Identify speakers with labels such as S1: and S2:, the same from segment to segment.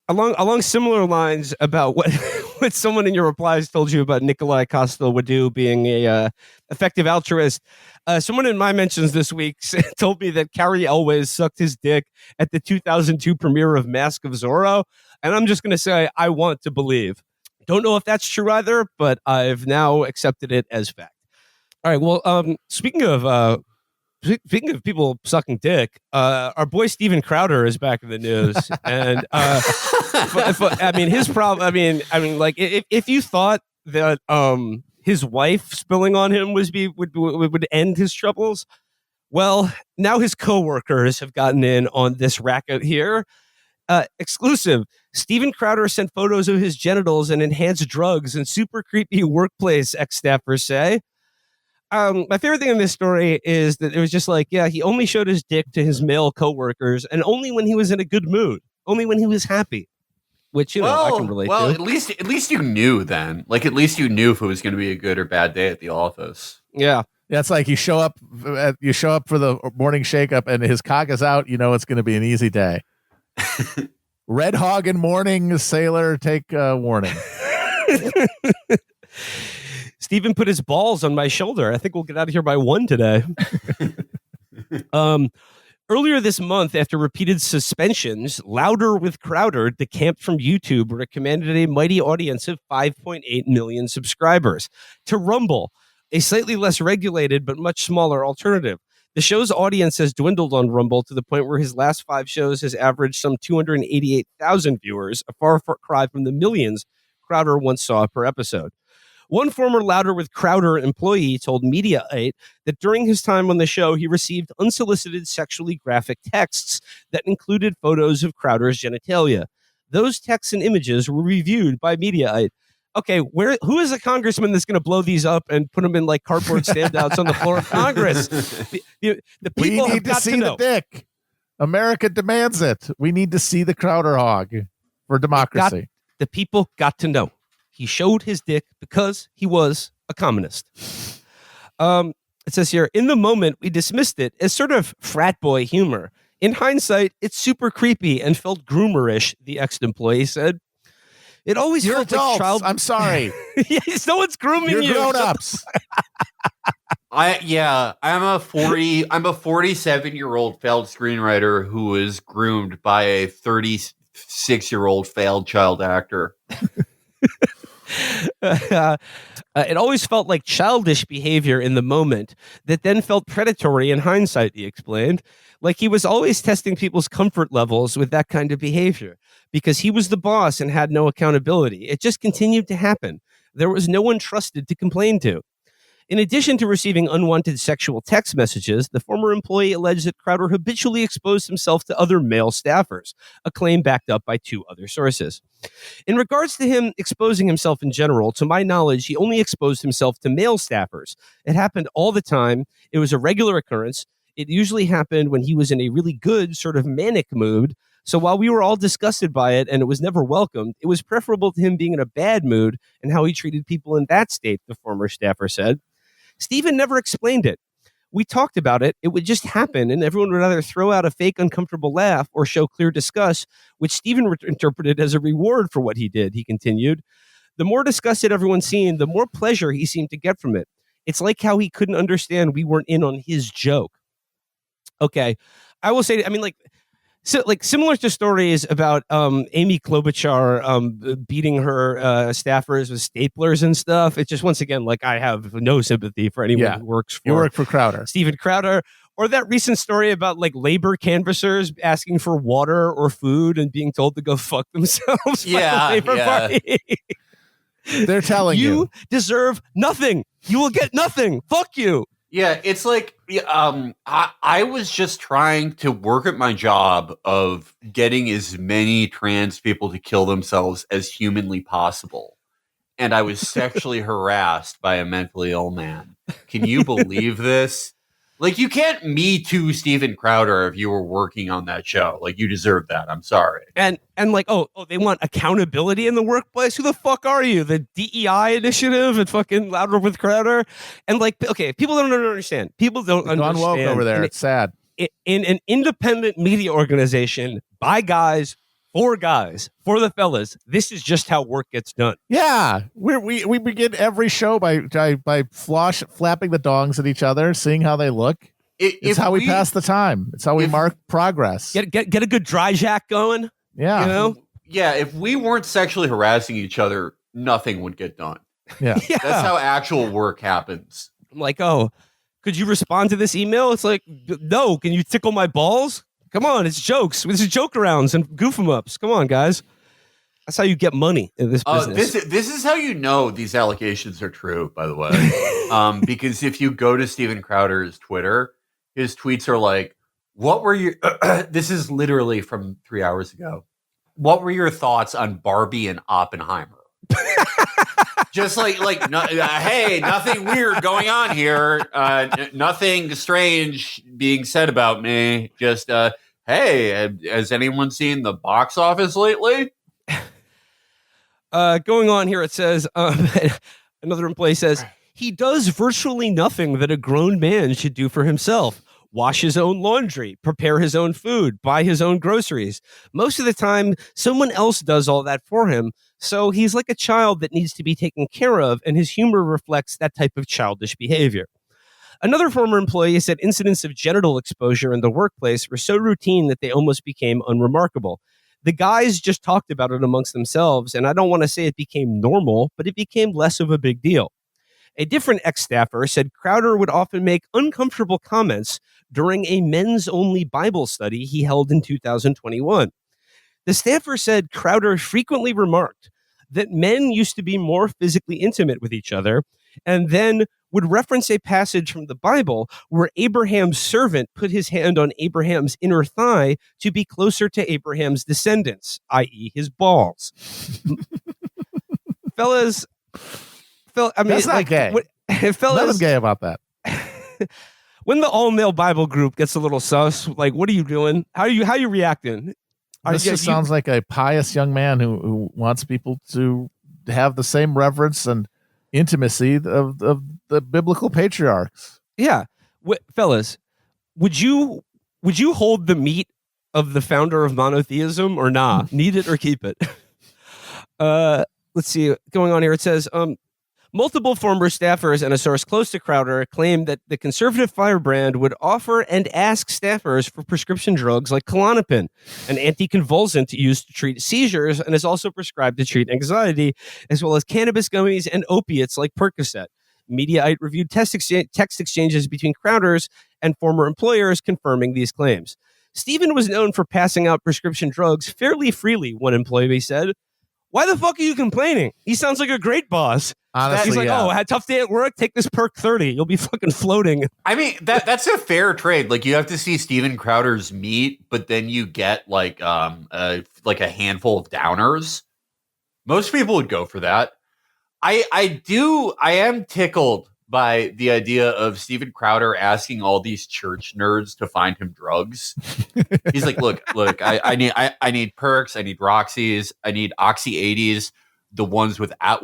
S1: along similar lines about what what someone in your replies told you about Nikolai Costa-Wadu being a effective altruist. Someone in my mentions this week told me that Carrie Elways sucked his dick at the 2002 premiere of Mask of Zorro, and I'm just going to say I want to believe. Don't know if that's true either, but I've now accepted it as fact. All right. Well, speaking of people sucking dick, our boy Steven Crowder is back in the news, and I mean his problem. Like if you thought that his wife spilling on him would end his troubles, well, now his coworkers have gotten in on this racket here. Exclusive. Steven Crowder sent photos of his genitals and enhanced drugs in super creepy workplace, ex-staffers say. My favorite thing in this story is that it was just like, yeah, he only showed his dick to his male coworkers, and only when he was in a good mood, only when he was happy, which I can relate to.
S2: Well, at least you knew then. Like at least you knew if it was going to be a good or bad day at the office.
S1: Yeah,
S3: it's like you show up for the morning shakeup, and his cock is out. You know it's going to be an easy day. Red hog in morning, sailor, take warning.
S1: Steven put his balls on my shoulder. I think we'll get out of here by 1 today. Earlier this month, after repeated suspensions, Louder with Crowder decamped from YouTube, where it commanded a mighty audience of 5.8 million subscribers, to Rumble, a slightly less regulated but much smaller alternative. The show's audience has dwindled on Rumble to the point where his last 5 shows has averaged some 288,000 viewers, a far cry from the millions Crowder once saw per episode. One former Louder with Crowder employee told Mediaite that during his time on the show, he received unsolicited sexually graphic texts that included photos of Crowder's genitalia. Those texts and images were reviewed by Mediaite. Okay, who is a congressman that's going to blow these up and put them in like cardboard standouts on the floor of Congress? The people
S3: we need to see the dick. America demands it. We need to see the Crowder hog for democracy.
S1: The people got to know. He showed his dick because he was a communist. It says here, in the moment, we dismissed it as sort of frat boy humor. In hindsight, it's super creepy and felt groomerish, the ex-employee said. It always
S3: You're
S1: felt
S3: adults.
S1: like child.
S3: I'm sorry.
S1: Yes, no one's grooming
S3: You're
S1: you.
S3: grown-ups.
S2: I'm a 47-year-old failed screenwriter who was groomed by a 36-year-old failed child actor.
S1: It always felt like childish behavior in the moment that then felt predatory in hindsight, he explained. Like he was always testing people's comfort levels with that kind of behavior because he was the boss and had no accountability. It just continued to happen. There was no one trusted to complain to. In addition to receiving unwanted sexual text messages, the former employee alleged that Crowder habitually exposed himself to other male staffers, a claim backed up by 2 other sources. In regards to him exposing himself in general, to my knowledge, he only exposed himself to male staffers. It happened all the time. It was a regular occurrence. It usually happened when he was in a really good sort of manic mood. So while we were all disgusted by it and it was never welcomed, it was preferable to him being in a bad mood and how he treated people in that state, the former staffer said. Steven never explained it. We talked about it. It would just happen, and everyone would either throw out a fake uncomfortable laugh or show clear disgust, which Steven interpreted as a reward for what he did, he continued. The more disgusted everyone seemed, the more pleasure he seemed to get from it. It's like how he couldn't understand we weren't in on his joke. Okay, I will say, similar to stories about Amy Klobuchar beating her staffers with staplers and stuff. It's just, once again, like I have no sympathy for anyone who works for.
S3: You work for Crowder.
S1: Steven Crowder. Or that recent story about like labor canvassers asking for water or food and being told to go fuck themselves by the Labor Party.
S3: They're telling you.
S1: You deserve nothing. You will get nothing. Fuck you.
S2: Yeah, it's like I was just trying to work at my job of getting as many trans people to kill themselves as humanly possible. And I was sexually harassed by a mentally ill man. Can you believe this? Like, you can't Me Too Steven Crowder if you were working on that show. Like, you deserve that. I'm sorry.
S1: And like, they want accountability in the workplace? Who the fuck are you? The DEI initiative and fucking Louder with Crowder? And like, okay, people don't understand. People don't understand.
S3: Gone woke over there. It's sad.
S1: In an independent media organization by guys 4 guys, for the fellas. This is just how work gets done.
S3: Yeah, we begin every show by flapping the dongs at each other, seeing how they look. It's how we pass the time. It's how we mark progress.
S1: Get a good dry jack going.
S3: Yeah.
S1: You know?
S2: Yeah, if we weren't sexually harassing each other, nothing would get done.
S3: Yeah.
S1: Yeah.
S2: That's how actual work happens.
S1: I'm like, oh, could you respond to this email? It's like, no, can you tickle my balls? Come on, it's jokes. This is joke arounds and goof 'em ups. Come on, guys. That's how you get money in this business.
S2: This is how you know these allegations are true, by the way. Because if you go to Steven Crowder's Twitter, his tweets are like, what were your this is literally from 3 hours ago. What were your thoughts on Barbie and Oppenheimer? Just like no, hey, nothing weird going on here. Nothing strange being said about me. Just hey, has anyone seen the box office lately?
S1: Going on here, it says another employee says he does virtually nothing that a grown man should do for himself. Wash his own laundry, prepare his own food, buy his own groceries. Most of the time, someone else does all that for him. So he's like a child that needs to be taken care of, and his humor reflects that type of childish behavior. Another former employee said incidents of genital exposure in the workplace were so routine that they almost became unremarkable. The guys just talked about it amongst themselves, and I don't want to say it became normal, but it became less of a big deal. A different ex-staffer said Crowder would often make uncomfortable comments during a men's-only Bible study he held in 2021. The staffer said Crowder frequently remarked that men used to be more physically intimate with each other, and then would reference a passage from the Bible where Abraham's servant put his hand on Abraham's inner thigh to be closer to Abraham's descendants, i.e. his balls. Fellas, I mean,
S3: that's not gay.
S1: Fellas,
S3: nothing gay about that.
S1: When the all-male Bible group gets a little sus, like, what are you doing? How you reacting?
S3: This just sounds like a pious young man who wants people to have the same reverence and intimacy of the biblical patriarchs.
S1: Yeah, fellas, would you hold the meat of the founder of monotheism or nah? Need it or keep it? Let's see. Going on here, it says multiple former staffers and a source close to Crowder claimed that the conservative firebrand would offer and ask staffers for prescription drugs like Klonopin, an anticonvulsant used to treat seizures and is also prescribed to treat anxiety, as well as cannabis gummies and opiates like Percocet. Mediaite reviewed text exchanges between Crowder's and former employers confirming these claims. Stephen was known for passing out prescription drugs fairly freely, one employee said. Why the fuck are you complaining? He sounds like a great boss.
S3: Honestly,
S1: he's like,
S3: yeah.
S1: I had a tough day at work. Take this perk 30. You'll be fucking floating.
S2: I mean, that's a fair trade. Like, you have to see Steven Crowder's meat, but then you get like a handful of downers. Most people would go for that. I am tickled by the idea of Steven Crowder asking all these church nerds to find him drugs. He's like, look, I need perks, I need Roxys, I need Oxy 80s, the ones without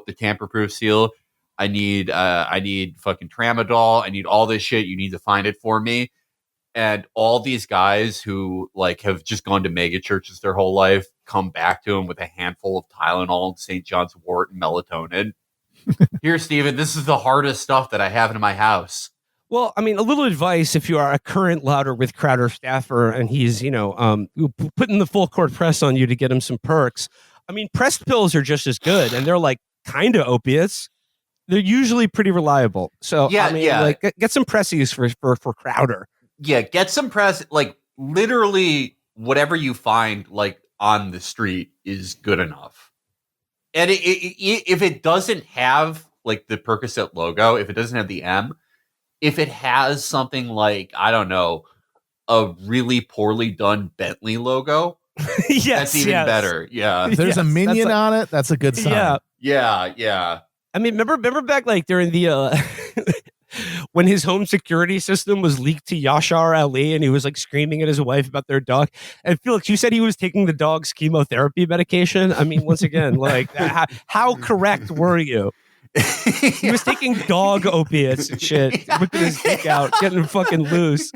S2: the tamper-proof seal. I need fucking tramadol. I need all this shit. You need to find it for me. And all these guys who like have just gone to mega churches their whole life come back to him with a handful of Tylenol and St. John's wort and melatonin. Here, Steven, this is the hardest stuff that I have in my house.
S1: Well, I mean, a little advice if you are a current Louder with Crowder staffer and he's, putting the full court press on you to get him some perks. I mean, pressed pills are just as good, and they're like kind of opiates. They're usually pretty reliable. So,
S2: yeah,
S1: I mean, like get some pressies for Crowder.
S2: Yeah, get some press. Like, literally whatever you find like on the street is good enough. And if it doesn't have like the Percocet logo, if it doesn't have the M, if it has something like, I don't know, a really poorly done Bentley logo, that's even better. Yeah.
S3: If there's a minion on it, that's a good sign.
S2: Yeah.
S1: I mean, remember back like during the when his home security system was leaked to Yashar Ali and he was like screaming at his wife about their dog. And Felix, you said he was taking the dog's chemotherapy medication. I mean, once again, like how correct were you? He was taking dog opiates and shit, whipping his dick out, getting fucking loose.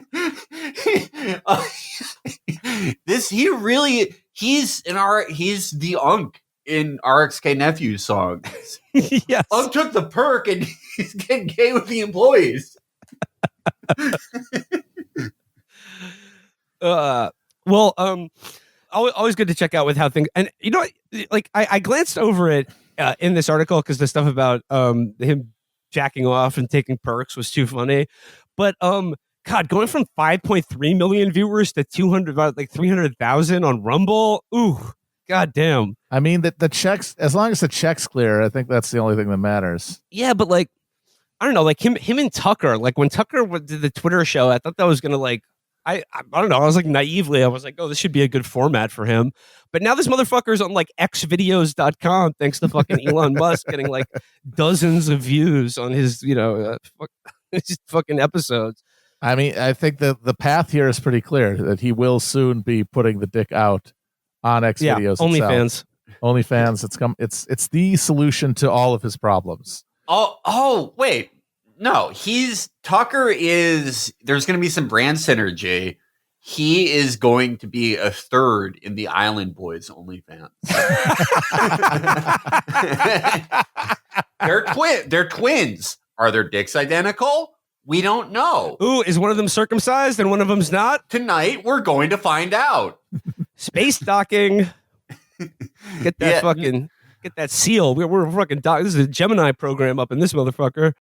S2: He's the Unk in RXK Nephew's songs.
S1: Yes.
S2: Unk took the perk and he's getting gay with the employees.
S1: Always good to check out with how things, and like I glanced over it in this article because the stuff about him jacking off and taking perks was too funny, but God, going from 5.3 million viewers to 300,000 on Rumble, ooh, god damn.
S3: I mean, that the checks, as long as the check's clear, I think that's the only thing that matters.
S1: Yeah, but like, I don't know, like him and Tucker, like when Tucker did the Twitter show, I thought that was gonna like, I don't know, I was like naively, I was like, oh, this should be a good format for him. But now this motherfucker's on like xvideos.com thanks to fucking Elon Musk getting like dozens of views on his, his fucking episodes.
S3: I mean, I think that the path here is pretty clear that he will soon be putting the dick out on xvideos.
S1: OnlyFans.
S3: OnlyFans. It's the solution to all of his problems.
S2: Oh, wait. No, Tucker is, there's going to be some brand synergy. He is going to be a third in the Island Boys OnlyFans. They're twins. Are their dicks identical? We don't know.
S1: Ooh, is one of them circumcised and one of them's not?
S2: Tonight, we're going to find out.
S1: Space docking. Get that fucking... Get that seal. We're fucking this is a Gemini program up in this motherfucker.